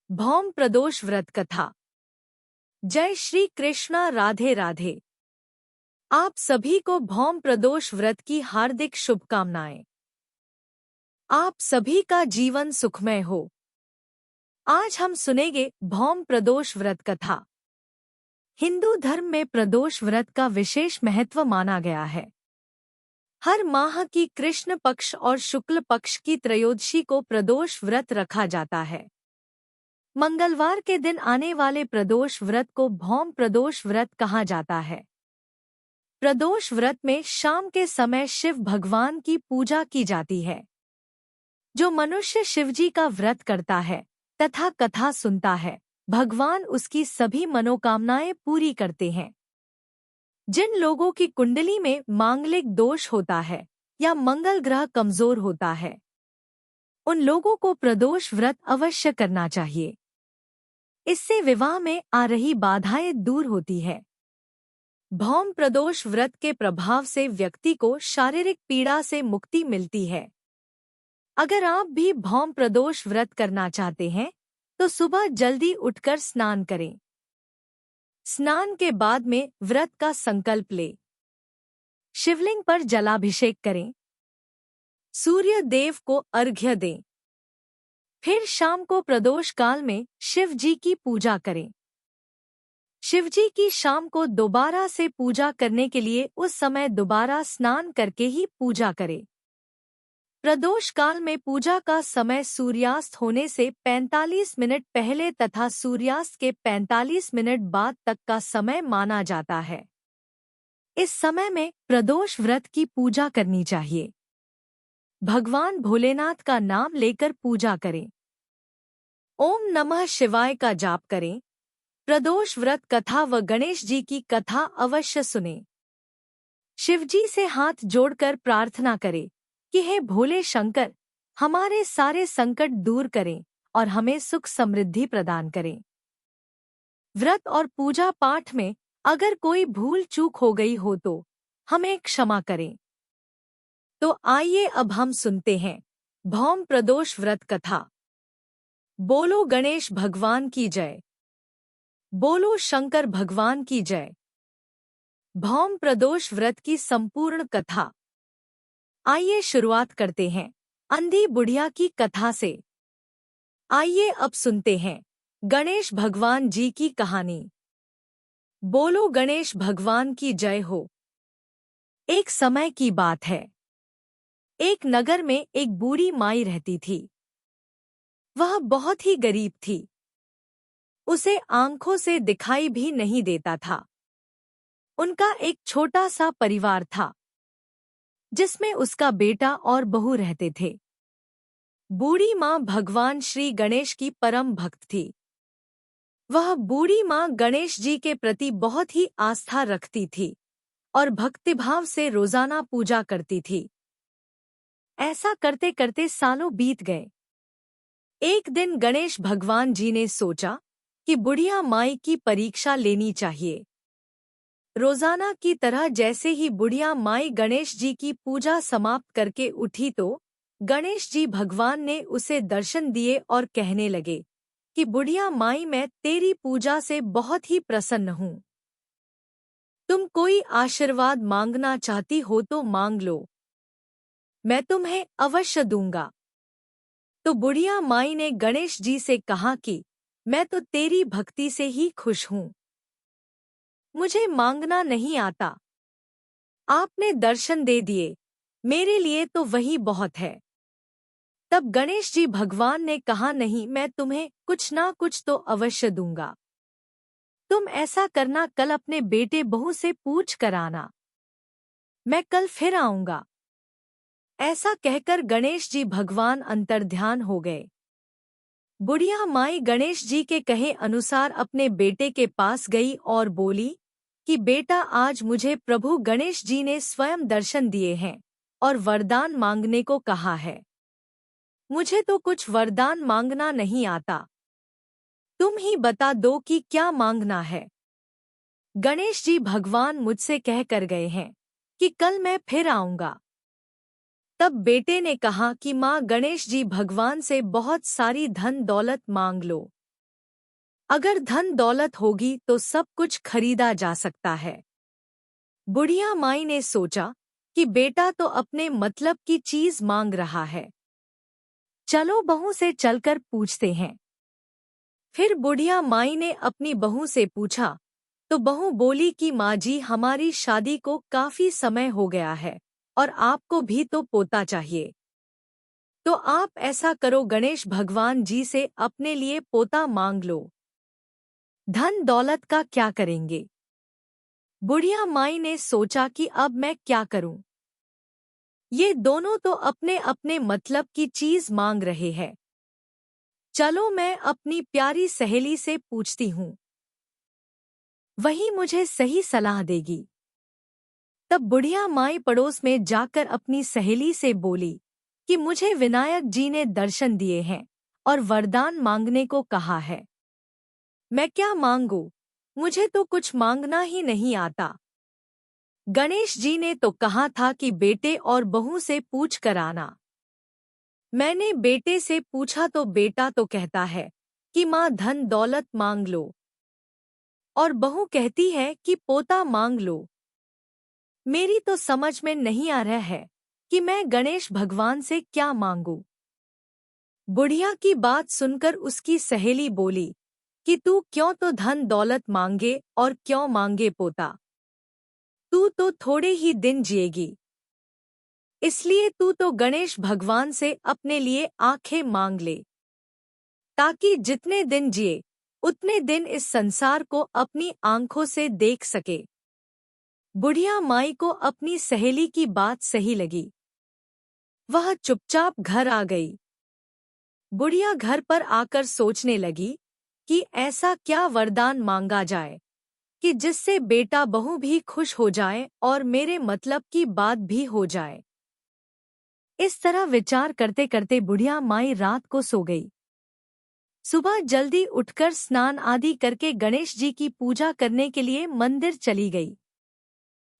भौम प्रदोष व्रत कथा। जय श्री कृष्णा, राधे राधे। आप सभी को भौम प्रदोष व्रत की हार्दिक शुभकामनाएं। आप सभी का जीवन सुखमय हो। आज हम सुनेंगे भौम प्रदोष व्रत कथा। हिंदू धर्म में प्रदोष व्रत का विशेष महत्व माना गया है। हर माह की कृष्ण पक्ष और शुक्ल पक्ष की त्रयोदशी को प्रदोष व्रत रखा जाता है। मंगलवार के दिन आने वाले प्रदोष व्रत को भौम प्रदोष व्रत कहा जाता है। प्रदोष व्रत में शाम के समय शिव भगवान की पूजा की जाती है। जो मनुष्य शिवजी का व्रत करता है तथा कथा सुनता है, भगवान उसकी सभी मनोकामनाएं पूरी करते हैं। जिन लोगों की कुंडली में मांगलिक दोष होता है या मंगल ग्रह कमजोर होता है, उन लोगों को प्रदोष व्रत अवश्य करना चाहिए। इससे विवाह में आ रही बाधाएं दूर होती है। भौम प्रदोष व्रत के प्रभाव से व्यक्ति को शारीरिक पीड़ा से मुक्ति मिलती है। अगर आप भी भौम प्रदोष व्रत करना चाहते हैं तो सुबह जल्दी उठकर स्नान करें। स्नान के बाद में व्रत का संकल्प लें। शिवलिंग पर जलाभिषेक करें। सूर्य देव को अर्घ्य दें। फिर शाम को प्रदोष काल में शिव जी की पूजा करें। शिव जी की शाम को दोबारा से पूजा करने के लिए उस समय दोबारा स्नान करके ही पूजा करें। प्रदोष काल में पूजा का समय सूर्यास्त होने से 45 मिनट पहले तथा सूर्यास्त के 45 मिनट बाद तक का समय माना जाता है। इस समय में प्रदोष व्रत की पूजा करनी चाहिए। भगवान भोलेनाथ का नाम लेकर पूजा करें। ओम नमः शिवाय का जाप करें। प्रदोष व्रत कथा व गणेश जी की कथा अवश्य सुनें। शिवजी से हाथ जोड़कर प्रार्थना करें कि हे भोले शंकर, हमारे सारे संकट दूर करें और हमें सुख समृद्धि प्रदान करें। व्रत और पूजा पाठ में अगर कोई भूल चूक हो गई हो तो हमें क्षमा करें। तो आइए अब हम सुनते हैं भौम प्रदोष व्रत कथा। बोलो गणेश भगवान की जय। बोलो शंकर भगवान की जय। भौम प्रदोष व्रत की संपूर्ण कथा। आइए शुरुआत करते हैं अंधी बुढ़िया की कथा से। आइए अब सुनते हैं गणेश भगवान जी की कहानी। बोलो गणेश भगवान की जय हो। एक समय की बात है। एक नगर में एक बूढ़ी माई रहती थी। वह बहुत ही गरीब थी। उसे आंखों से दिखाई भी नहीं देता था। उनका एक छोटा सा परिवार था जिसमें उसका बेटा और बहू रहते थे। बूढ़ी माँ भगवान श्री गणेश की परम भक्त थी। वह बूढ़ी माँ गणेश जी के प्रति बहुत ही आस्था रखती थी और भक्तिभाव से रोजाना पूजा करती थी। ऐसा करते करते सालों बीत गए। एक दिन गणेश भगवान जी ने सोचा कि बुढ़िया माई की परीक्षा लेनी चाहिए। रोजाना की तरह जैसे ही बुढ़िया माई गणेश जी की पूजा समाप्त करके उठी तो गणेश जी भगवान ने उसे दर्शन दिए और कहने लगे कि बुढ़िया माई, मैं तेरी पूजा से बहुत ही प्रसन्न हूँ। तुम कोई आशीर्वाद मांगना चाहती हो तो मांग लो, मैं तुम्हें अवश्य दूंगा। तो बुढ़िया माई ने गणेश जी से कहा कि मैं तो तेरी भक्ति से ही खुश हूँ, मुझे मांगना नहीं आता। आपने दर्शन दे दिए, मेरे लिए तो वही बहुत है। तब गणेश जी भगवान ने कहा, नहीं, मैं तुम्हें कुछ ना कुछ तो अवश्य दूंगा। तुम ऐसा करना, कल अपने बेटे बहू से पूछ कर आना, मैं कल फिर आऊंगा। ऐसा कहकर गणेश जी भगवान अंतर्ध्यान हो गए। बुढ़िया माई गणेश जी के कहे अनुसार अपने बेटे के पास गई और बोली कि बेटा, आज मुझे प्रभु गणेश जी ने स्वयं दर्शन दिए हैं और वरदान मांगने को कहा है। मुझे तो कुछ वरदान मांगना नहीं आता, तुम ही बता दो कि क्या मांगना है। गणेश जी भगवान मुझसे कह कर गए हैं कि कल मैं फिर आऊंगा। तब बेटे ने कहा कि माँ, गणेश जी भगवान से बहुत सारी धन दौलत मांग लो, अगर धन दौलत होगी तो सब कुछ खरीदा जा सकता है। बुढ़िया माई ने सोचा कि बेटा तो अपने मतलब की चीज मांग रहा है। चलो बहू से चलकर पूछते हैं। फिर बुढ़िया माई ने अपनी बहू से पूछा तो बहू बोली कि माँ जी, हमारी शादी को काफी समय हो गया है और आपको भी तो पोता चाहिए। तो आप ऐसा करो, गणेश भगवान जी से अपने लिए पोता मांग लो। धन दौलत का क्या करेंगे? बुढ़िया माई ने सोचा कि अब मैं क्या करूं? ये दोनों तो अपने अपने मतलब की चीज मांग रहे हैं। चलो मैं अपनी प्यारी सहेली से पूछती हूँ, वही मुझे सही सलाह देगी। तब बुढ़िया माई पड़ोस में जाकर अपनी सहेली से बोली कि मुझे विनायक जी ने दर्शन दिए हैं और वरदान मांगने को कहा है। मैं क्या मांगू? मुझे तो कुछ मांगना ही नहीं आता। गणेश जी ने तो कहा था कि बेटे और बहू से पूछ कर आना। मैंने बेटे से पूछा तो बेटा तो कहता है कि माँ धन दौलत मांग लो, और बहू कहती है कि पोता मांग लो। मेरी तो समझ में नहीं आ रहा है कि मैं गणेश भगवान से क्या मांगू। बुढ़िया की बात सुनकर उसकी सहेली बोली कि तू क्यों तो धन दौलत मांगे और क्यों मांगे पोता। तू तो थोड़े ही दिन जिएगी, इसलिए तू तो गणेश भगवान से अपने लिए आंखें मांग ले, ताकि जितने दिन जिए उतने दिन इस संसार को अपनी आंखों से देख सके। बुढ़िया माई को अपनी सहेली की बात सही लगी। वह चुपचाप घर आ गई। बुढ़िया घर पर आकर सोचने लगी कि ऐसा क्या वरदान मांगा जाए कि जिससे बेटा बहू भी खुश हो जाए और मेरे मतलब की बात भी हो जाए। इस तरह विचार करते करते बुढ़िया माई रात को सो गई। सुबह जल्दी उठकर स्नान आदि करके गणेश जी की पूजा करने के लिए मंदिर चली गई।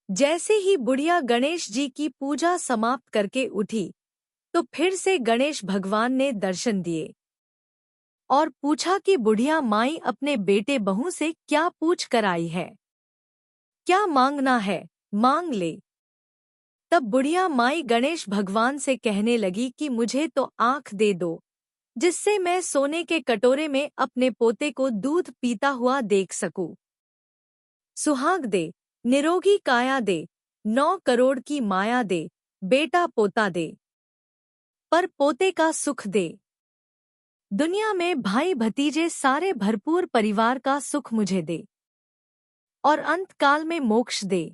जैसे ही बुढ़िया गणेश जी की पूजा समाप्त करके उठी तो फिर से गणेश भगवान ने दर्शन दिए और पूछा कि बुढ़िया माई अपने बेटे बहू से क्या पूछ कर आई है। क्या मांगना है, मांग ले। तब बुढ़िया माई गणेश भगवान से कहने लगी कि मुझे तो आँख दे दो, जिससे मैं सोने के कटोरे में अपने पोते को दूध पीता हुआ देख सकूं। सुहाग दे, निरोगी काया दे, 9 करोड़ की माया दे, बेटा पोता दे, पर पोते का सुख दे। दुनिया में भाई भतीजे सारे भरपूर परिवार का सुख मुझे दे और अंत काल में मोक्ष दे।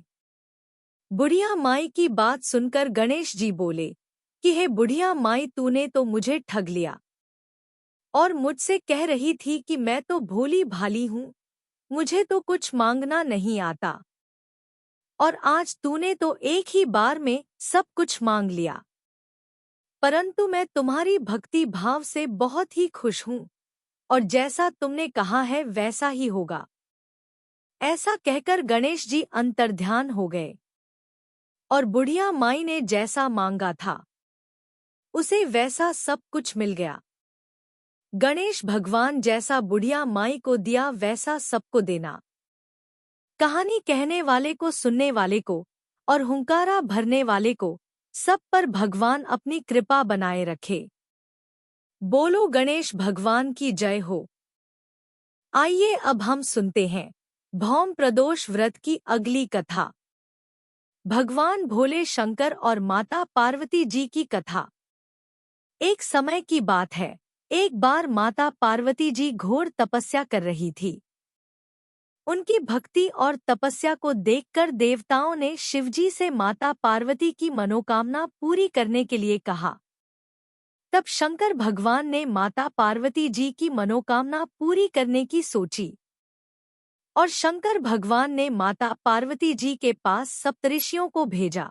बुढ़िया माई की बात सुनकर गणेश जी बोले कि हे बुढ़िया माई, तूने तो मुझे ठग लिया और मुझसे कह रही थी कि मैं तो भोली भाली हूँ, मुझे तो कुछ मांगना नहीं आता, और आज तूने तो एक ही बार में सब कुछ मांग लिया। परंतु मैं तुम्हारी भक्ति भाव से बहुत ही खुश हूँ और जैसा तुमने कहा है वैसा ही होगा। ऐसा कहकर गणेश जी अंतर्ध्यान हो गए और बुढ़िया माई ने जैसा मांगा था उसे वैसा सब कुछ मिल गया। गणेश भगवान जैसा बुढ़िया माई को दिया वैसा सबको देना। कहानी कहने वाले को, सुनने वाले को और हुंकारा भरने वाले को, सब पर भगवान अपनी कृपा बनाए रखे। बोलो गणेश भगवान की जय हो। आइए अब हम सुनते हैं भौम प्रदोष व्रत की अगली कथा। भगवान भोले शंकर और माता पार्वती जी की कथा। एक समय की बात है, एक बार माता पार्वती जी घोर तपस्या कर रही थी। उनकी भक्ति और तपस्या को देखकर देवताओं ने शिवजी से माता पार्वती की मनोकामना पूरी करने के लिए कहा। तब शंकर भगवान ने माता पार्वती जी की मनोकामना पूरी करने की सोची और शंकर भगवान ने माता पार्वती जी के पास सप्तऋषियों को भेजा।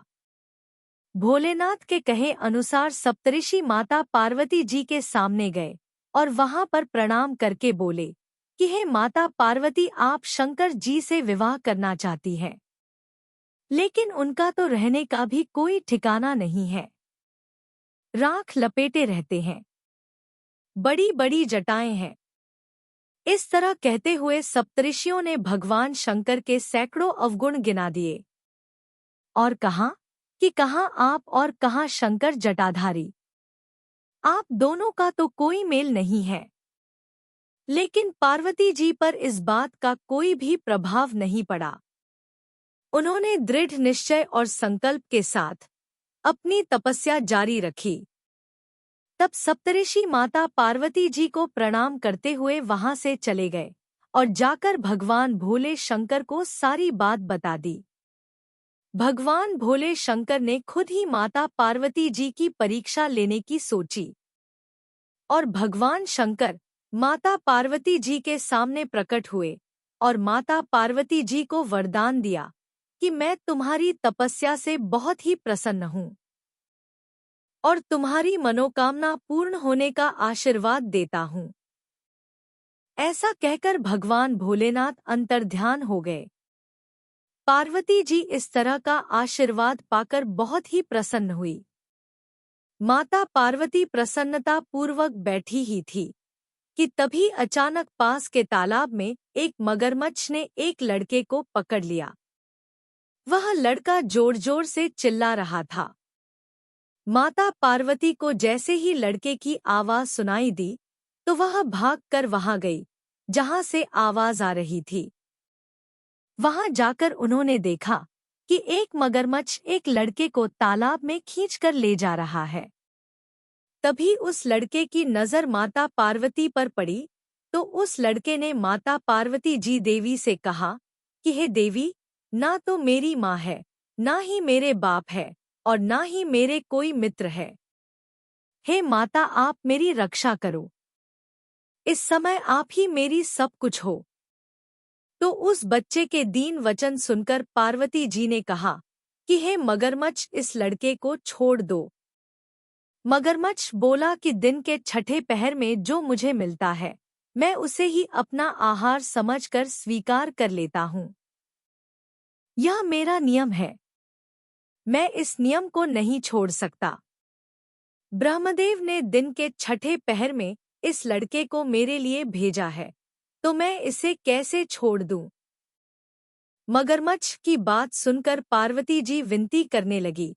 भोलेनाथ के कहे अनुसार सप्तऋषि माता पार्वती जी के सामने गए और वहां पर प्रणाम करके बोले कि हे माता पार्वती, आप शंकर जी से विवाह करना चाहती हैं, लेकिन उनका तो रहने का भी कोई ठिकाना नहीं है। राख लपेटे रहते हैं, बड़ी बड़ी जटाएं हैं, इस तरह कहते हुए सप्तऋषियों ने भगवान शंकर के सैकड़ों अवगुण गिना दिए और कहा कि कहाँ आप और कहाँ शंकर जटाधारी। आप दोनों का तो कोई मेल नहीं है। लेकिन पार्वती जी पर इस बात का कोई भी प्रभाव नहीं पड़ा। उन्होंने दृढ़ निश्चय और संकल्प के साथ अपनी तपस्या जारी रखी। तब सप्तऋषि माता पार्वती जी को प्रणाम करते हुए वहां से चले गए और जाकर भगवान भोले शंकर को सारी बात बता दी। भगवान भोले शंकर ने खुद ही माता पार्वती जी की परीक्षा लेने की सोची और भगवान शंकर माता पार्वती जी के सामने प्रकट हुए और माता पार्वती जी को वरदान दिया कि मैं तुम्हारी तपस्या से बहुत ही प्रसन्न हूँ और तुम्हारी मनोकामना पूर्ण होने का आशीर्वाद देता हूँ। ऐसा कहकर भगवान भोलेनाथ अंतर्ध्यान हो गए। पार्वती जी इस तरह का आशीर्वाद पाकर बहुत ही प्रसन्न हुई। माता पार्वती प्रसन्नता पूर्वक बैठी ही थी कि तभी अचानक पास के तालाब में एक मगरमच्छ ने एक लड़के को पकड़ लिया। वह लड़का जोर जोर से चिल्ला रहा था। माता पार्वती को जैसे ही लड़के की आवाज सुनाई दी तो वह भागकर वहां गई जहां से आवाज आ रही थी। वहां जाकर उन्होंने देखा कि एक मगरमच्छ एक लड़के को तालाब में खींचकर ले जा रहा है। तभी उस लड़के की नजर माता पार्वती पर पड़ी तो उस लड़के ने माता पार्वती जी देवी से कहा कि हे देवी, ना तो मेरी माँ है, ना ही मेरे बाप है और ना ही मेरे कोई मित्र है। हे माता, आप मेरी रक्षा करो। इस समय आप ही मेरी सब कुछ हो। तो उस बच्चे के दीन वचन सुनकर पार्वती जी ने कहा कि हे मगरमच्छ, इस लड़के को छोड़ दो। मगरमच्छ बोला कि दिन के छठे पहर में जो मुझे मिलता है मैं उसे ही अपना आहार समझकर स्वीकार कर लेता हूँ। यह मेरा नियम है, मैं इस नियम को नहीं छोड़ सकता। ब्रह्मदेव ने दिन के छठे पहर में इस लड़के को मेरे लिए भेजा है, तो मैं इसे कैसे छोड़ दूं? मगरमच्छ की बात सुनकर पार्वती जी विनती करने लगी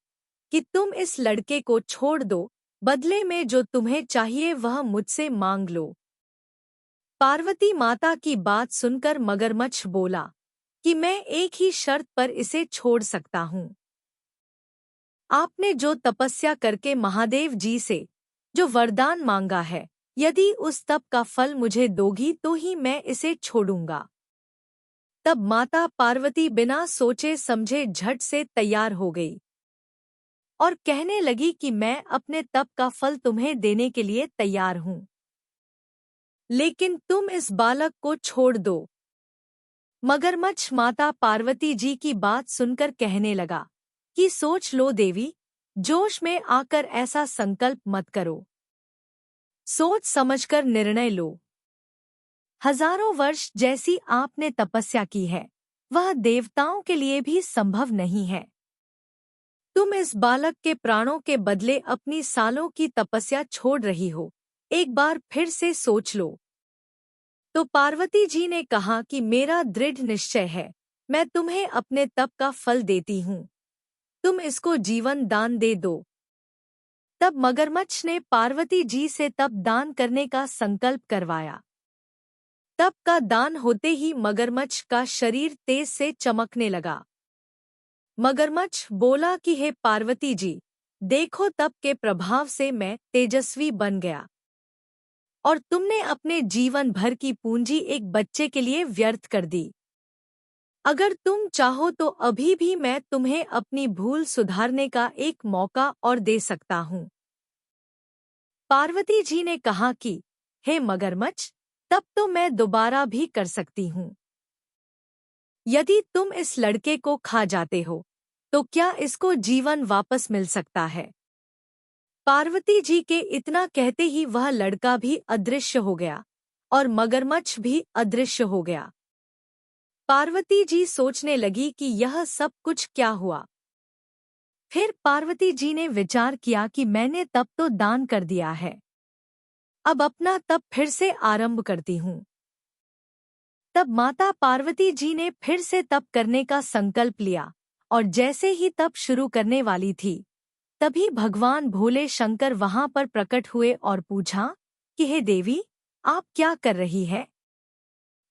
कि तुम इस लड़के को छोड़ दो, बदले में जो तुम्हें चाहिए वह मुझसे मांग लो। पार्वती माता की बात सुनकर मगरमच्छ बोला कि मैं एक ही शर्त पर इसे छोड़ सकता हूँ। आपने जो तपस्या करके महादेव जी से जो वरदान मांगा है, यदि उस तप का फल मुझे दोगी तो ही मैं इसे छोड़ूंगा। तब माता पार्वती बिना सोचे समझे झट से तैयार हो गई और कहने लगी कि मैं अपने तप का फल तुम्हें देने के लिए तैयार हूँ, लेकिन तुम इस बालक को छोड़ दो। मगरमच्छ माता पार्वती जी की बात सुनकर कहने लगा कि सोच लो देवी, जोश में आकर ऐसा संकल्प मत करो, सोच समझकर निर्णय लो। हजारों वर्ष जैसी आपने तपस्या की है वह देवताओं के लिए भी संभव नहीं है। तुम इस बालक के प्राणों के बदले अपनी सालों की तपस्या छोड़ रही हो, एक बार फिर से सोच लो। तो पार्वती जी ने कहा कि मेरा दृढ़ निश्चय है, मैं तुम्हें अपने तप का फल देती हूँ, तुम इसको जीवन दान दे दो। तब मगरमच्छ ने पार्वती जी से तप दान करने का संकल्प करवाया। तप का दान होते ही मगरमच्छ का शरीर तेज से चमकने लगा। मगरमच्छ बोला कि हे पार्वती जी, देखो तप के प्रभाव से मैं तेजस्वी बन गया और तुमने अपने जीवन भर की पूंजी एक बच्चे के लिए व्यर्थ कर दी। अगर तुम चाहो तो अभी भी मैं तुम्हें अपनी भूल सुधारने का एक मौका और दे सकता हूँ। पार्वती जी ने कहा कि हे मगरमच्छ, तब तो मैं दोबारा भी कर सकती हूँ। यदि तुम इस लड़के को खा जाते हो तो क्या इसको जीवन वापस मिल सकता है? पार्वती जी के इतना कहते ही वह लड़का भी अदृश्य हो गया और मगरमच्छ भी अदृश्य हो गया। पार्वती जी सोचने लगी कि यह सब कुछ क्या हुआ। फिर पार्वती जी ने विचार किया कि मैंने तप तो दान कर दिया है, अब अपना तप फिर से आरंभ करती हूँ। तब माता पार्वती जी ने फिर से तप करने का संकल्प लिया और जैसे ही तप शुरू करने वाली थी, तभी भगवान भोले शंकर वहां पर प्रकट हुए और पूछा कि हे देवी, आप क्या कर रही है?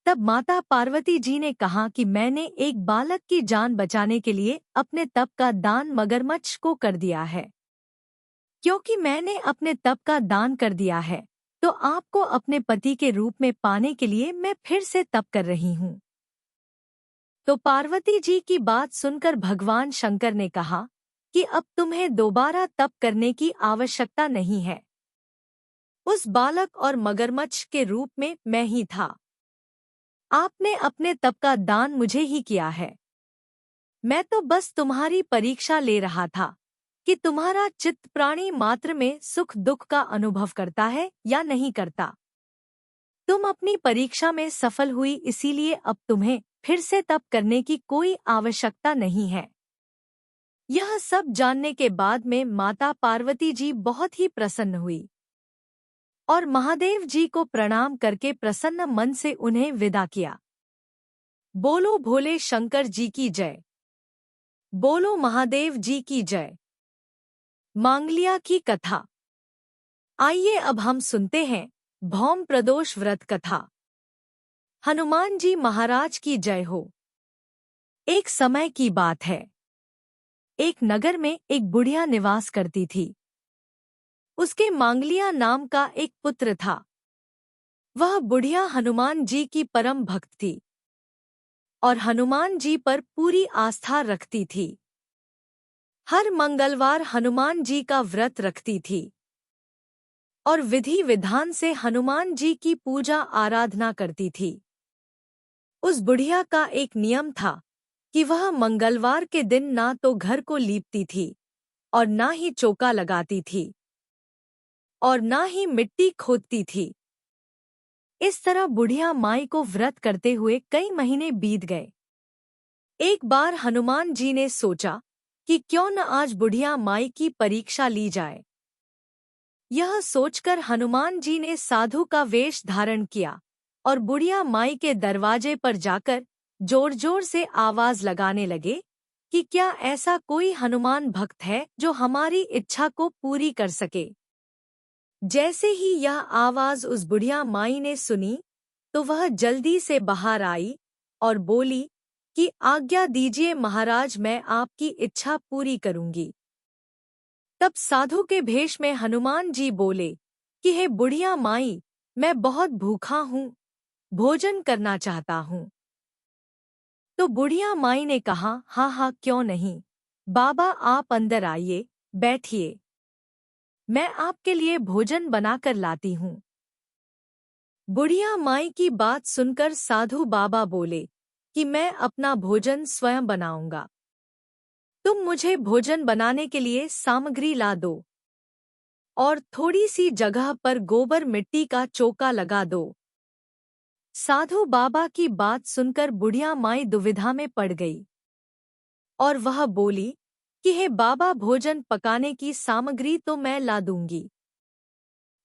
तब माता पार्वती जी ने कहा कि मैंने एक बालक की जान बचाने के लिए अपने तप का दान मगरमच्छ को कर दिया है। क्योंकि मैंने अपने तप का दान कर दिया है, तो आपको अपने पति के रूप में पाने के लिए मैं फिर से तप कर रही हूँ। तो पार्वती जी की बात सुनकर भगवान शंकर ने कहा कि अब तुम्हें दोबारा तप करने की आवश्यकता नहीं है। उस बालक और मगरमच्छ के रूप में मैं ही था। आपने अपने तप का दान मुझे ही किया है। मैं तो बस तुम्हारी परीक्षा ले रहा था कि तुम्हारा चित्त प्राणी मात्र में सुख दुख का अनुभव करता है या नहीं करता। तुम अपनी परीक्षा में सफल हुई, इसीलिए अब तुम्हें फिर से तप करने की कोई आवश्यकता नहीं है। यह सब जानने के बाद में माता पार्वती जी बहुत ही प्रसन्न हुई और महादेव जी को प्रणाम करके प्रसन्न मन से उन्हें विदा किया। बोलो भोले शंकर जी की जय। बोलो महादेव जी की जय। मांगलिया की कथा। आइए अब हम सुनते हैं भौम प्रदोष व्रत कथा। हनुमान जी महाराज की जय हो। एक समय की बात है। एक नगर में एक बुढ़िया निवास करती थी। उसके मांगलिया नाम का एक पुत्र था। वह बुढ़िया हनुमान जी की परम भक्त थी और हनुमान जी पर पूरी आस्था रखती थी। हर मंगलवार हनुमान जी का व्रत रखती थी और विधि विधान से हनुमान जी की पूजा आराधना करती थी। उस बुढ़िया का एक नियम था कि वह मंगलवार के दिन ना तो घर को लीपती थी और ना ही चौका लगाती थी और ना ही मिट्टी खोदती थी। इस तरह बुढ़िया माई को व्रत करते हुए कई महीने बीत गए। एक बार हनुमान जी ने सोचा कि क्यों न आज बुढ़िया माई की परीक्षा ली जाए। यह सोचकर हनुमान जी ने साधु का वेश धारण किया और बुढ़िया माई के दरवाजे पर जाकर जोर जोर से आवाज लगाने लगे कि क्या ऐसा कोई हनुमान भक्त है जो हमारी इच्छा को पूरी कर सके। जैसे ही यह आवाज उस बुढ़िया माई ने सुनी तो वह जल्दी से बाहर आई और बोली कि आज्ञा दीजिए महाराज, मैं आपकी इच्छा पूरी करूंगी। तब साधु के भेष में हनुमान जी बोले कि हे बुढ़िया माई, मैं बहुत भूखा हूँ, भोजन करना चाहता हूँ। तो बुढ़िया माई ने कहा, हाँ हाँ क्यों नहीं, बाबा आप अंदर आइए, बैठिए, मैं आपके लिए भोजन बनाकर लाती हूँ। बुढ़िया माई की बात सुनकर साधु बाबा बोले कि मैं अपना भोजन स्वयं बनाऊंगा। तुम मुझे भोजन बनाने के लिए सामग्री ला दो और थोड़ी सी जगह पर गोबर मिट्टी का चौका लगा दो। साधु बाबा की बात सुनकर बुढ़िया माई दुविधा में पड़ गई और वह बोली कि हे बाबा, भोजन पकाने की सामग्री तो मैं ला दूंगी,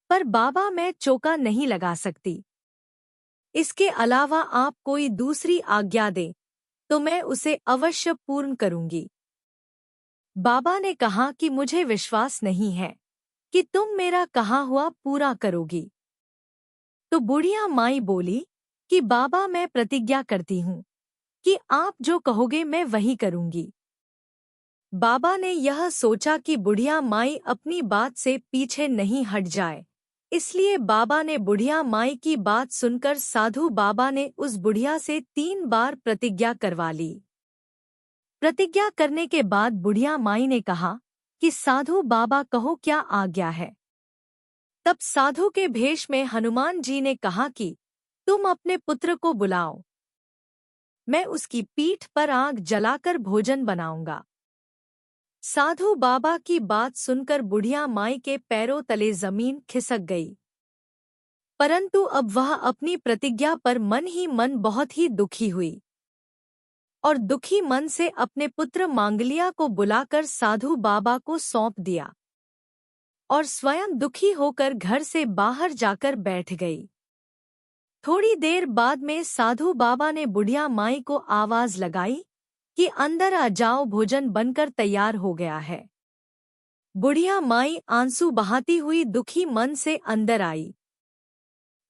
पर बाबा मैं चौका नहीं लगा सकती। इसके अलावा आप कोई दूसरी आज्ञा दें तो मैं उसे अवश्य पूर्ण करूंगी। बाबा ने कहा कि मुझे विश्वास नहीं है कि तुम मेरा कहा हुआ पूरा करोगी। तो बुढ़िया माई बोली कि बाबा मैं प्रतिज्ञा करती हूँ कि आप जो कहोगे मैं वही करूंगी। बाबा ने यह सोचा कि बुढ़िया माई अपनी बात से पीछे नहीं हट जाए, इसलिए बाबा ने बुढ़िया माई की बात सुनकर साधु बाबा ने उस बुढ़िया से 3 बार प्रतिज्ञा करवा ली। प्रतिज्ञा करने के बाद बुढ़िया माई ने कहा कि साधु बाबा कहो क्या आज्ञा है। तब साधु के भेष में हनुमान जी ने कहा कि तुम अपने पुत्र को बुलाओ, मैं उसकी पीठ पर आग जलाकर भोजन बनाऊंगा। साधु बाबा की बात सुनकर बुढ़िया माई के पैरों तले जमीन खिसक गई, परंतु अब वह अपनी प्रतिज्ञा पर मन ही मन बहुत ही दुखी हुई और दुखी मन से अपने पुत्र मांगलिया को बुलाकर साधु बाबा को सौंप दिया और स्वयं दुखी होकर घर से बाहर जाकर बैठ गई। थोड़ी देर बाद में साधु बाबा ने बुढ़िया माई को आवाज लगाई कि अंदर आ जाओ, भोजन बनकर तैयार हो गया है। बुढ़िया माई आंसू बहाती हुई दुखी मन से अंदर आई।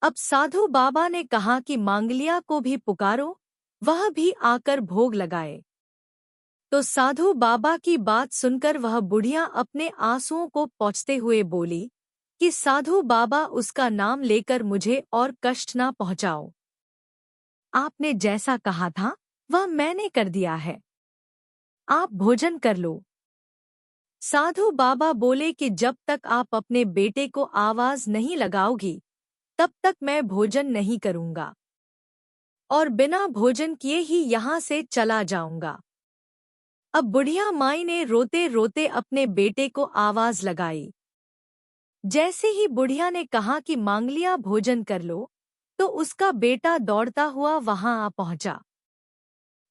अब साधु बाबा ने कहा कि मांगलिया को भी पुकारो, वह भी आकर भोग लगाए। तो साधु बाबा की बात सुनकर वह बुढ़िया अपने आंसुओं को पोंछते हुए बोली कि साधु बाबा, उसका नाम लेकर मुझे और कष्ट ना पहुंचाओ। आपने जैसा कहा था वह मैंने कर दिया है, आप भोजन कर लो। साधु बाबा बोले कि जब तक आप अपने बेटे को आवाज नहीं लगाओगी तब तक मैं भोजन नहीं करूंगा और बिना भोजन किए ही यहाँ से चला जाऊंगा। अब बुढ़िया माई ने रोते रोते अपने बेटे को आवाज लगाई। जैसे ही बुढ़िया ने कहा कि मांगलिया भोजन कर लो, तो उसका बेटा दौड़ता हुआ वहां आ पहुंचा।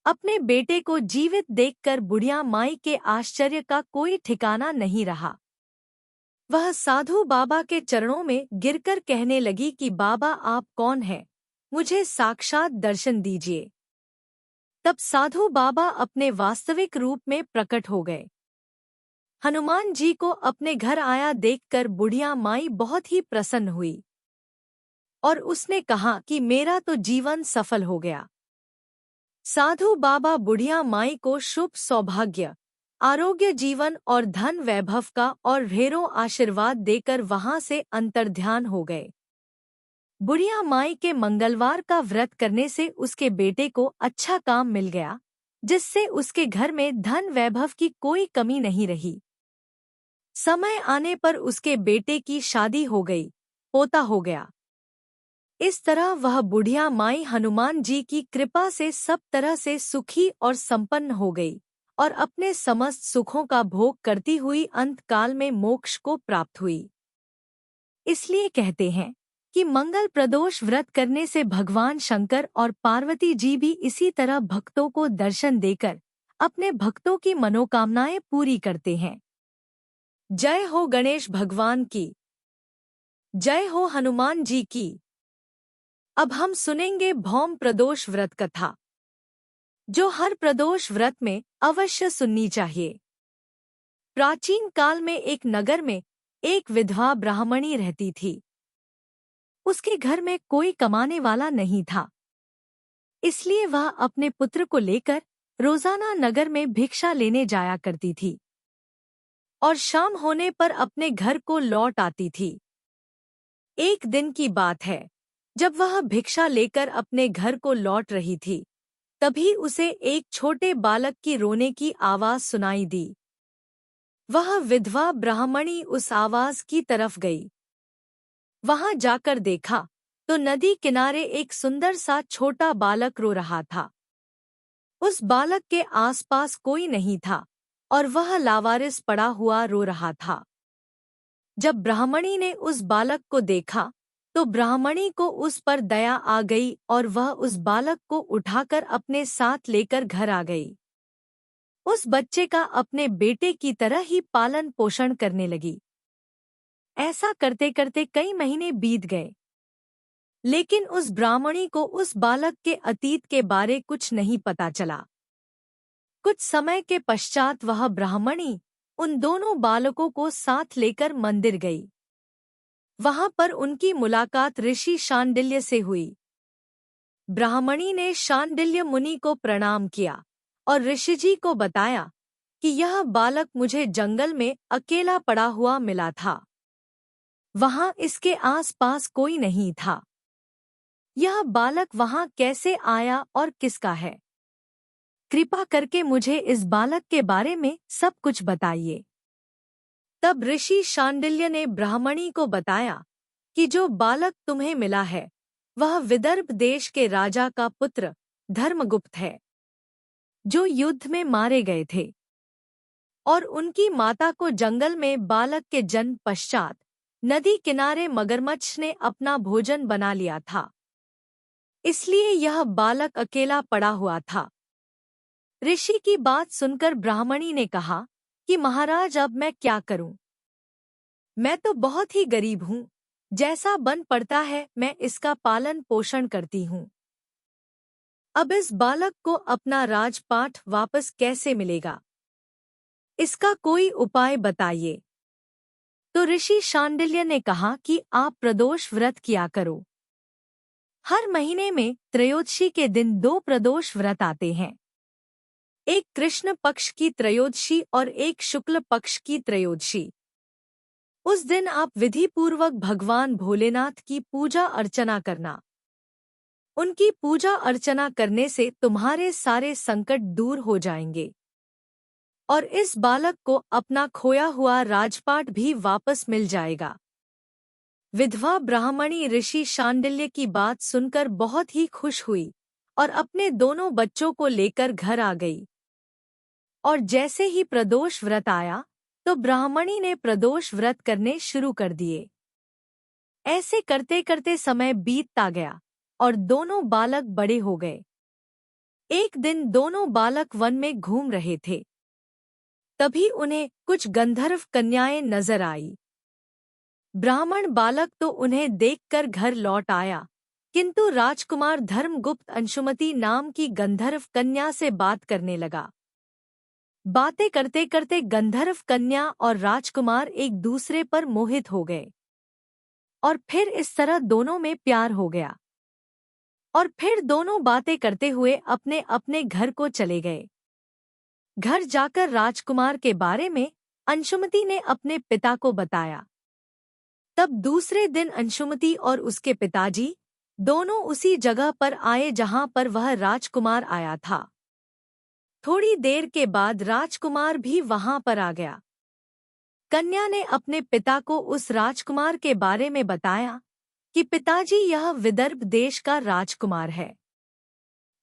अपने बेटे को जीवित देखकर बुढ़िया माई के आश्चर्य का कोई ठिकाना नहीं रहा। वह साधु बाबा के चरणों में गिरकर कहने लगी कि बाबा, आप कौन हैं? मुझे साक्षात दर्शन दीजिए। तब साधु बाबा अपने वास्तविक रूप में प्रकट हो गए। हनुमान जी को अपने घर आया देखकर बुढ़िया माई बहुत ही प्रसन्न हुई और उसने कहा कि मेरा तो जीवन सफल हो गया। साधु बाबा बुढ़िया माई को शुभ सौभाग्य, आरोग्य, जीवन और धन वैभव का और ढेरों आशीर्वाद देकर वहां से अंतर्ध्यान हो गए। बुढ़िया माई के मंगलवार का व्रत करने से उसके बेटे को अच्छा काम मिल गया, जिससे उसके घर में धन वैभव की कोई कमी नहीं रही। समय आने पर उसके बेटे की शादी हो गई, पोता हो गया। इस तरह वह बुढ़िया माई हनुमान जी की कृपा से सब तरह से सुखी और संपन्न हो गई और अपने समस्त सुखों का भोग करती हुई अंतकाल में मोक्ष को प्राप्त हुई। इसलिए कहते हैं कि मंगल प्रदोष व्रत करने से भगवान शंकर और पार्वती जी भी इसी तरह भक्तों को दर्शन देकर अपने भक्तों की मनोकामनाएं पूरी करते हैं। जय हो गणेश भगवान की, जय हो हनुमान जी की। अब हम सुनेंगे भौम प्रदोष व्रत कथा, जो हर प्रदोष व्रत में अवश्य सुननी चाहिए। प्राचीन काल में एक नगर में एक विधवा ब्राह्मणी रहती थी। उसके घर में कोई कमाने वाला नहीं था, इसलिए वह अपने पुत्र को लेकर रोजाना नगर में भिक्षा लेने जाया करती थी और शाम होने पर अपने घर को लौट आती थी। एक दिन की बात है, जब वह भिक्षा लेकर अपने घर को लौट रही थी, तभी उसे एक छोटे बालक की रोने की आवाज सुनाई दी। वह विधवा ब्राह्मणी उस आवाज की तरफ गई। वहां जाकर देखा तो नदी किनारे एक सुंदर सा छोटा बालक रो रहा था। उस बालक के आसपास कोई नहीं था और वह लावारिस पड़ा हुआ रो रहा था। जब ब्राह्मणी ने उस बालक को देखा तो ब्राह्मणी को उस पर दया आ गई और वह उस बालक को उठाकर अपने साथ लेकर घर आ गई। उस बच्चे का अपने बेटे की तरह ही पालन पोषण करने लगी। ऐसा करते करते कई महीने बीत गए, लेकिन उस ब्राह्मणी को उस बालक के अतीत के बारे कुछ नहीं पता चला। कुछ समय के पश्चात वह ब्राह्मणी उन दोनों बालकों को साथ लेकर मंदिर गई। वहां पर उनकी मुलाकात ऋषि शांडिल्य से हुई। ब्राह्मणी ने शांडिल्य मुनि को प्रणाम किया और ऋषिजी को बताया कि यह बालक मुझे जंगल में अकेला पड़ा हुआ मिला था। वहां इसके आसपास कोई नहीं था। यह बालक वहां कैसे आया और किसका है? कृपा करके मुझे इस बालक के बारे में सब कुछ बताइए। तब ऋषि शांडिल्य ने ब्राह्मणी को बताया कि जो बालक तुम्हें मिला है वह विदर्भ देश के राजा का पुत्र धर्मगुप्त है, जो युद्ध में मारे गए थे, और उनकी माता को जंगल में बालक के जन्म पश्चात नदी किनारे मगरमच्छ ने अपना भोजन बना लिया था। इसलिए यह बालक अकेला पड़ा हुआ था। ऋषि की बात सुनकर ब्राह्मणी ने कहा कि महाराज, अब मैं क्या करूं? मैं तो बहुत ही गरीब हूं, जैसा बन पड़ता है मैं इसका पालन पोषण करती हूँ। अब इस बालक को अपना राजपाट वापस कैसे मिलेगा? इसका कोई उपाय बताइए। तो ऋषि शांडिल्य ने कहा कि आप प्रदोष व्रत किया करो। हर महीने में त्रयोदशी के दिन 2 प्रदोष व्रत आते हैं। एक कृष्ण पक्ष की त्रयोदशी और एक शुक्ल पक्ष की त्रयोदशी। उस दिन आप विधि पूर्वक भगवान भोलेनाथ की पूजा अर्चना करना। उनकी पूजा अर्चना करने से तुम्हारे सारे संकट दूर हो जाएंगे और इस बालक को अपना खोया हुआ राजपाट भी वापस मिल जाएगा। विधवा ब्राह्मणी ऋषि शांडिल्य की बात सुनकर बहुत ही खुश हुई और अपने दोनों बच्चों को लेकर घर आ गई। और जैसे ही प्रदोष व्रत आया तो ब्राह्मणी ने प्रदोष व्रत करने शुरू कर दिए। ऐसे करते करते समय बीतता गया और दोनों बालक बड़े हो गए। एक दिन दोनों बालक वन में घूम रहे थे। तभी उन्हें कुछ गंधर्व कन्याएं नजर आई। ब्राह्मण बालक तो उन्हें देखकर घर लौट आया, किंतु राजकुमार धर्मगुप्त अंशुमति नाम की गंधर्व कन्या से बात करने लगा। बातें करते करते गंधर्व कन्या और राजकुमार एक दूसरे पर मोहित हो गए और फिर इस तरह दोनों में प्यार हो गया। और फिर दोनों बातें करते हुए अपने अपने घर को चले गए। घर जाकर राजकुमार के बारे में अंशुमति ने अपने पिता को बताया। तब दूसरे दिन अंशुमति और उसके पिताजी दोनों उसी जगह पर आए जहां पर वह राजकुमार आया था। थोड़ी देर के बाद राजकुमार भी वहां पर आ गया। कन्या ने अपने पिता को उस राजकुमार के बारे में बताया कि पिताजी यह विदर्भ देश का राजकुमार है।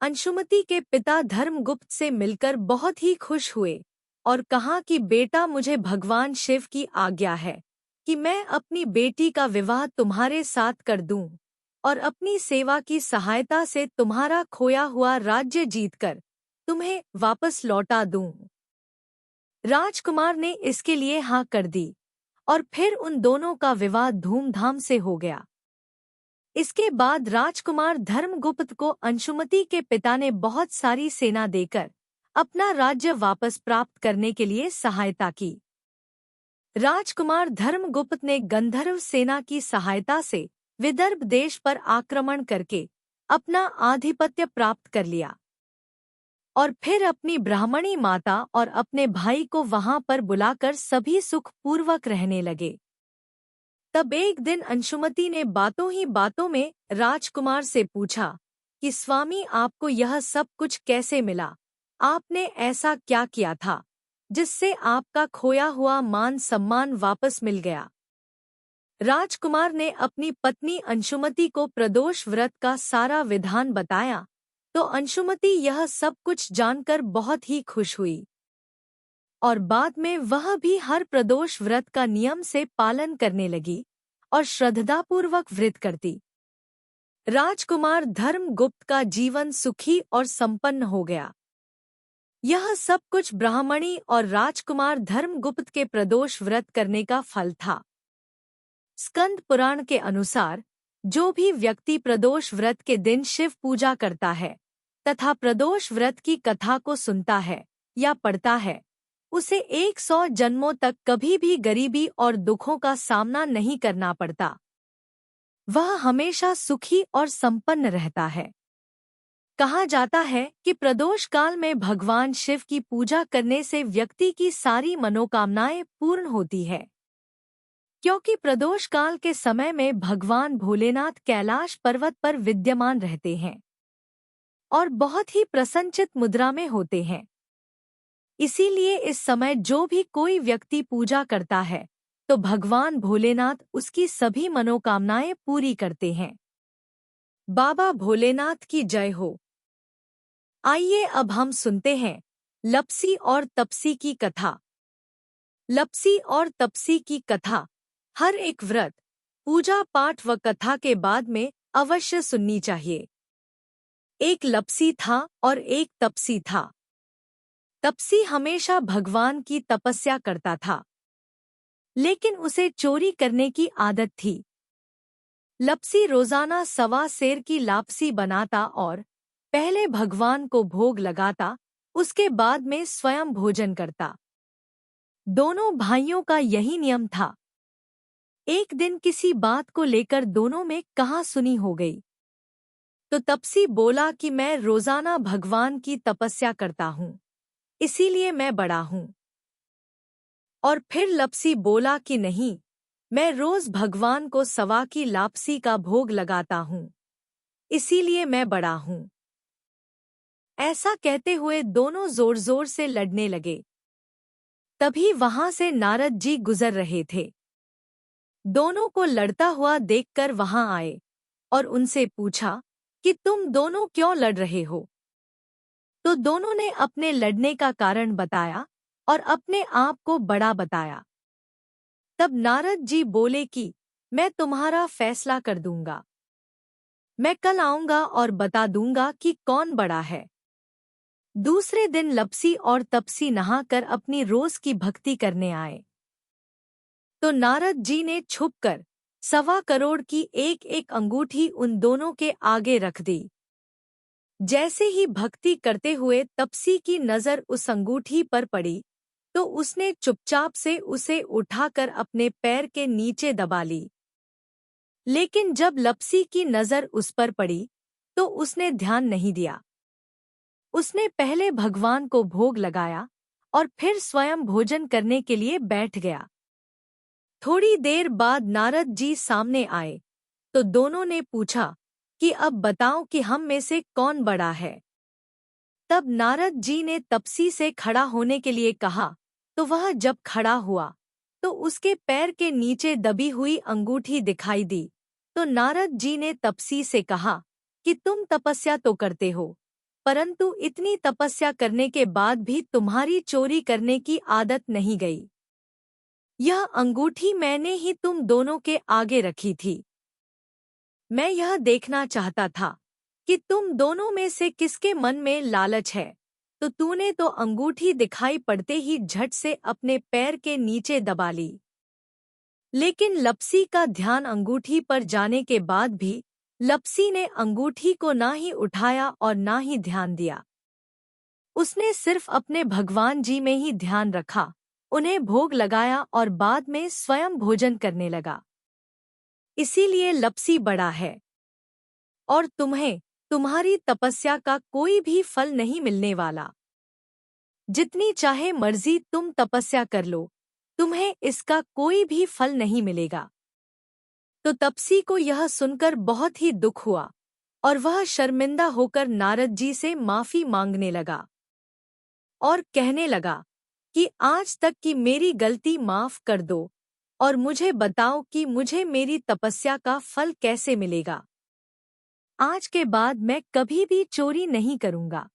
अंशुमति के पिता धर्मगुप्त से मिलकर बहुत ही खुश हुए और कहा कि बेटा, मुझे भगवान शिव की आज्ञा है कि मैं अपनी बेटी का विवाह तुम्हारे साथ कर दूं और अपनी सेवा की सहायता से तुम्हारा खोया हुआ राज्य जीतकर तुम्हें वापस लौटा दूं। राजकुमार ने इसके लिए हाँ कर दी और फिर उन दोनों का विवाह धूमधाम से हो गया। इसके बाद राजकुमार धर्मगुप्त को अंशुमति के पिता ने बहुत सारी सेना देकर अपना राज्य वापस प्राप्त करने के लिए सहायता की। राजकुमार धर्मगुप्त ने गंधर्व सेना की सहायता से विदर्भ देश पर आक्रमण करके अपना आधिपत्य प्राप्त कर लिया और फिर अपनी ब्राह्मणी माता और अपने भाई को वहां पर बुलाकर सभी सुख पूर्वक रहने लगे। तब एक दिन अंशुमति ने बातों ही बातों में राजकुमार से पूछा कि स्वामी, आपको यह सब कुछ कैसे मिला? आपने ऐसा क्या किया था जिससे आपका खोया हुआ मान सम्मान वापस मिल गया? राजकुमार ने अपनी पत्नी अंशुमति को प्रदोष व्रत का सारा विधान बताया तो अंशुमति यह सब कुछ जानकर बहुत ही खुश हुई और बाद में वह भी हर प्रदोष व्रत का नियम से पालन करने लगी और श्रद्धापूर्वक व्रत करती। राजकुमार धर्मगुप्त का जीवन सुखी और संपन्न हो गया। यह सब कुछ ब्राह्मणी और राजकुमार धर्मगुप्त के प्रदोष व्रत करने का फल था। स्कंद पुराण के अनुसार जो भी व्यक्ति प्रदोष व्रत के दिन शिव पूजा करता है तथा प्रदोष व्रत की कथा को सुनता है या पढ़ता है, उसे 100 जन्मों तक कभी भी गरीबी और दुखों का सामना नहीं करना पड़ता। वह हमेशा सुखी और संपन्न रहता है। कहा जाता है कि प्रदोष काल में भगवान शिव की पूजा करने से व्यक्ति की सारी मनोकामनाएं पूर्ण होती है, क्योंकि प्रदोष काल के समय में भगवान भोलेनाथ कैलाश पर्वत पर विद्यमान रहते हैं और बहुत ही प्रसन्नचित मुद्रा में होते हैं। इसीलिए इस समय जो भी कोई व्यक्ति पूजा करता है तो भगवान भोलेनाथ उसकी सभी मनोकामनाएं पूरी करते हैं। बाबा भोलेनाथ की जय हो। आइए अब हम सुनते हैं लपसी और तपसी की कथा। लपसी और तपसी की कथा हर एक व्रत, पूजा पाठ व कथा के बाद में अवश्य सुननी चाहिए। एक लपसी था और एक तपसी था। तपसी हमेशा भगवान की तपस्या करता था, लेकिन उसे चोरी करने की आदत थी। लपसी रोजाना सवा सेर की लापसी बनाता और पहले भगवान को भोग लगाता, उसके बाद में स्वयं भोजन करता। दोनों भाइयों का यही नियम था। एक दिन किसी बात को लेकर दोनों में कहासुनी हो गई। तो तपसी बोला कि मैं रोजाना भगवान की तपस्या करता हूँ, इसीलिए मैं बड़ा हूँ। और फिर लपसी बोला कि नहीं, मैं रोज भगवान को सवा की लापसी का भोग लगाता हूँ, इसीलिए मैं बड़ा हूँ। ऐसा कहते हुए दोनों जोर जोर से लड़ने लगे। तभी वहां से नारद जी गुजर रहे थे। दोनों को लड़ता हुआ देखकर वहां आए और उनसे पूछा कि तुम दोनों क्यों लड़ रहे हो। तो दोनों ने अपने लड़ने का कारण बताया और अपने आप को बड़ा बताया। तब नारद जी बोले कि मैं तुम्हारा फैसला कर दूंगा। मैं कल आऊंगा और बता दूंगा कि कौन बड़ा है। दूसरे दिन लपसी और तपसी नहाकर अपनी रोज की भक्ति करने आए। तो नारद जी ने छुपकर 1.25 करोड़ की एक एक अंगूठी उन दोनों के आगे रख दी। जैसे ही भक्ति करते हुए तपसी की नजर उस अंगूठी पर पड़ी, तो उसने चुपचाप से उसे उठाकर अपने पैर के नीचे दबा ली। लेकिन जब लपसी की नजर उस पर पड़ी, तो उसने ध्यान नहीं दिया। उसने पहले भगवान को भोग लगाया और फिर स्वयं भोजन करने के लिए बैठ गया। थोड़ी देर बाद नारद जी सामने आए, तो दोनों ने पूछा कि अब बताओ कि हम में से कौन बड़ा है। तब नारद जी ने तपसी से खड़ा होने के लिए कहा, तो वह जब खड़ा हुआ, तो उसके पैर के नीचे दबी हुई अंगूठी दिखाई दी। तो नारद जी ने तपसी से कहा कि तुम तपस्या तो करते हो, परंतु इतनी तपस्या करने के बाद भी तुम्हारी चोरी करने की आदत नहीं गई। यह अंगूठी मैंने ही तुम दोनों के आगे रखी थी। मैं यह देखना चाहता था कि तुम दोनों में से किसके मन में लालच है, तो तूने तो अंगूठी दिखाई पड़ते ही झट से अपने पैर के नीचे दबा ली। लेकिन लपसी का ध्यान अंगूठी पर जाने के बाद भी लपसी ने अंगूठी को ना ही उठाया और ना ही ध्यान दिया। उसने सिर्फ अपने भगवान जी में ही ध्यान रखा, उन्हें भोग लगाया और बाद में स्वयं भोजन करने लगा। इसीलिए लपसी बड़ा है और तुम्हें तुम्हारी तपस्या का कोई भी फल नहीं मिलने वाला। जितनी चाहे मर्जी तुम तपस्या कर लो, तुम्हें इसका कोई भी फल नहीं मिलेगा। तो तपसी को यह सुनकर बहुत ही दुख हुआ और वह शर्मिंदा होकर नारद जी से माफी मांगने लगा और कहने लगा कि आज तक की मेरी गलती माफ कर दो और मुझे बताओ कि मुझे मेरी तपस्या का फल कैसे मिलेगा। आज के बाद मैं कभी भी चोरी नहीं करूंगा।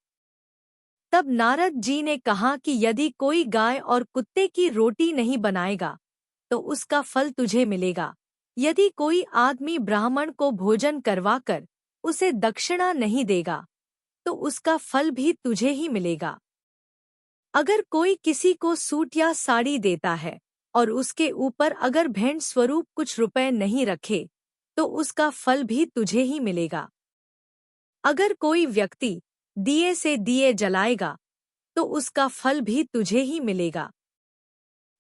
तब नारद जी ने कहा कि यदि कोई गाय और कुत्ते की रोटी नहीं बनाएगा, तो उसका फल तुझे मिलेगा। यदि कोई आदमी ब्राह्मण को भोजन करवाकर उसे दक्षिणा नहीं देगा, तो उसका फल भी तुझे ही मिलेगा। अगर कोई किसी को सूट या साड़ी देता है और उसके ऊपर अगर भेंट स्वरूप कुछ रुपए नहीं रखे, तो उसका फल भी तुझे ही मिलेगा। अगर कोई व्यक्ति दिए से दिए जलाएगा, तो उसका फल भी तुझे ही मिलेगा।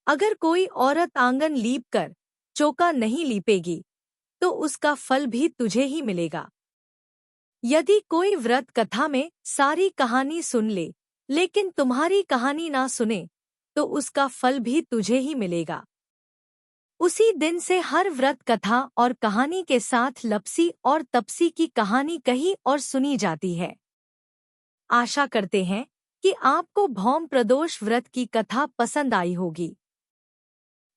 अगर कोई औरत आंगन लीप कर चौका नहीं लीपेगी, तो उसका फल भी तुझे ही मिलेगा। यदि कोई व्रत कथा में सारी कहानी सुन ले, लेकिन तुम्हारी कहानी ना सुने, तो उसका फल भी तुझे ही मिलेगा। उसी दिन से हर व्रत कथा और कहानी के साथ लपसी और तपसी की कहानी कही और सुनी जाती है। आशा करते हैं कि आपको भौम प्रदोष व्रत की कथा पसंद आई होगी।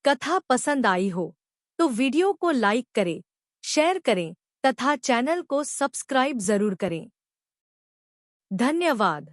कथा पसंद आई हो तो वीडियो को लाइक करें, शेयर करें तथा चैनल को सब्सक्राइब जरूर करें। धन्यवाद।